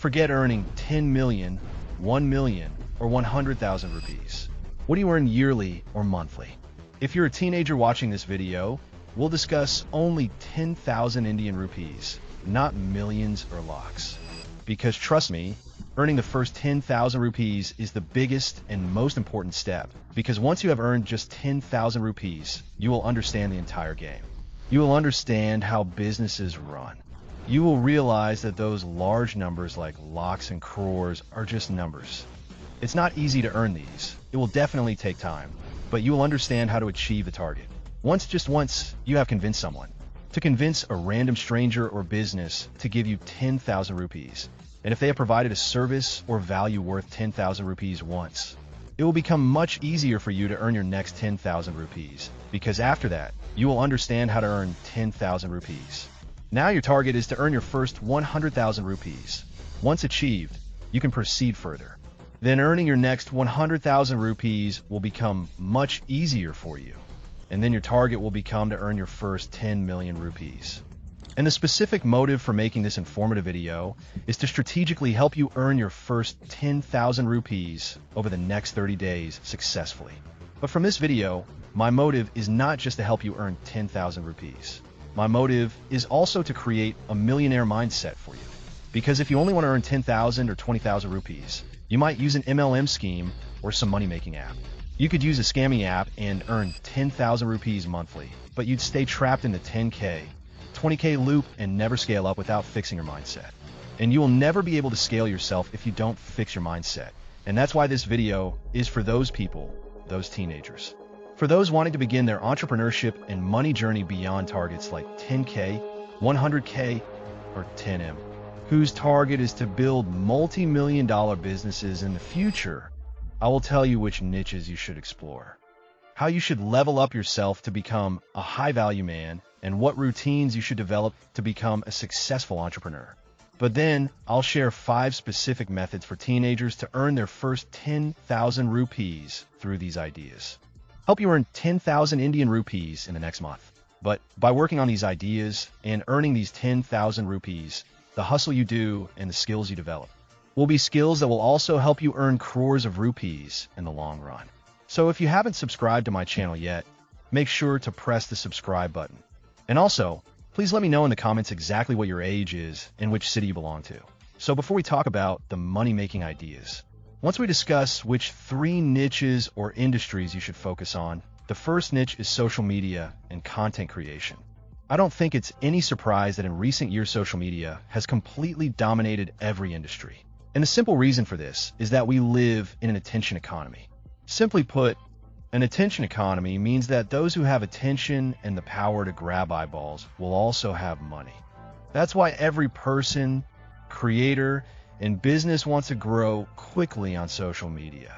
Forget earning 10 million, 1 million, or 100,000 rupees. What do you earn yearly or monthly? If you're a teenager watching this video, we'll discuss only 10,000 Indian rupees, not millions or lakhs. Because trust me, earning the first 10,000 rupees is the biggest and most important step. Because once you have earned just 10,000 rupees, you will understand the entire game. You will understand how businesses run. You will realize that those large numbers like lakhs and crores are just numbers. It's not easy to earn these. It will definitely take time, but you will understand how to achieve the target. Just once, you have convinced someone. To convince a random stranger or business to give you 10,000 rupees. And if they have provided a service or value worth 10,000 rupees once, it will become much easier for you to earn your next 10,000 rupees, because after that, you will understand how to earn 10,000 rupees. Now your target is to earn your first 100,000 rupees. Once achieved, you can proceed further. Then earning your next 100,000 rupees will become much easier for you. And then your target will become to earn your first 10 million rupees. And the specific motive for making this informative video is to strategically help you earn your first 10,000 rupees over the next 30 days successfully. But from this video, my motive is not just to help you earn 10,000 rupees. My motive is also to create a millionaire mindset for you. Because if you only want to earn 10,000 or 20,000 rupees, you might use an MLM scheme or some money-making app. You could use a scamming app and earn 10,000 rupees monthly, but you'd stay trapped in the 10K, 20K loop and never scale up without fixing your mindset. And you will never be able to scale yourself if you don't fix your mindset. And that's why this video is for those people, those teenagers. For those wanting to begin their entrepreneurship and money journey beyond targets like 10K, 100K, or 10M, whose target is to build multi-million-dollar businesses in the future, I will tell you which niches you should explore, how you should level up yourself to become a high-value man, and what routines you should develop to become a successful entrepreneur. But then, I'll share 5 specific methods for teenagers to earn their first 10,000 rupees through these ideas. Help you earn 10,000 Indian rupees in the next month. But by working on these ideas and earning these 10,000 rupees, the hustle you do and the skills you develop will be skills that will also help you earn crores of rupees in the long run. So if you haven't subscribed to my channel yet, make sure to press the subscribe button. And also, please let me know in the comments exactly what your age is and which city you belong to. So before we talk about the money-making ideas, once we discuss which 3 niches or industries you should focus on, the first niche is social media and content creation. I don't think it's any surprise that in recent years social media has completely dominated every industry. And the simple reason for this is that we live in an attention economy. Simply put, an attention economy means that those who have attention and the power to grab eyeballs will also have money. That's why every person, creator, and business wants to grow quickly on social media.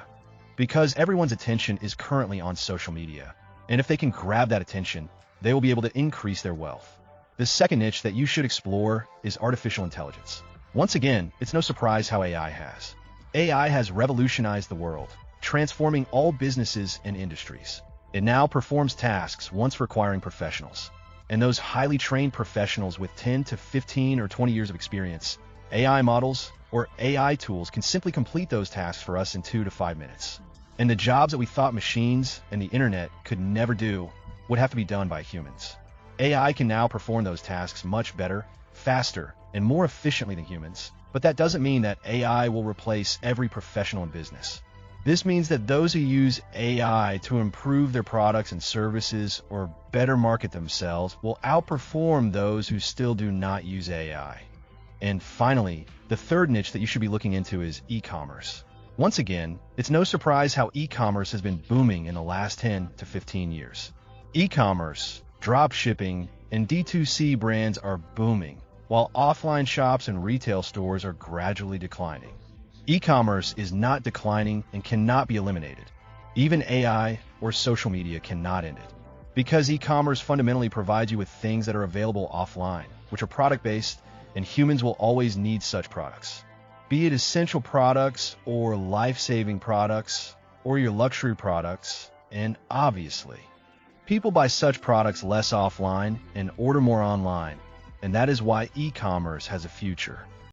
Because everyone's attention is currently on social media. And if they can grab that attention, they will be able to increase their wealth. The second niche that you should explore is artificial intelligence. Once again, it's no surprise how AI has. AI has revolutionized the world, transforming all businesses and industries. It now performs tasks once requiring professionals. And those highly trained professionals with 10 to 15 or 20 years of experience, AI models or AI tools can simply complete those tasks for us in 2 to 5 minutes. And the jobs that we thought machines and the internet could never do would have to be done by humans. AI can now perform those tasks much better, faster, and more efficiently than humans. But that doesn't mean that AI will replace every professional in business. This means that those who use AI to improve their products and services or better market themselves will outperform those who still do not use AI. And finally, the third niche that you should be looking into is e-commerce. Once again, it's no surprise how e-commerce has been booming in the last 10 to 15 years. E-commerce, drop shipping, and D2C brands are booming, while offline shops and retail stores are gradually declining. E-commerce is not declining and cannot be eliminated. Even AI or social media cannot end it. Because e-commerce fundamentally provides you with things that are available offline, which are product-based, and humans will always need such products. Be it essential products or life-saving products or your luxury products, and obviously, people buy such products less offline and order more online, and that is why e-commerce has a future.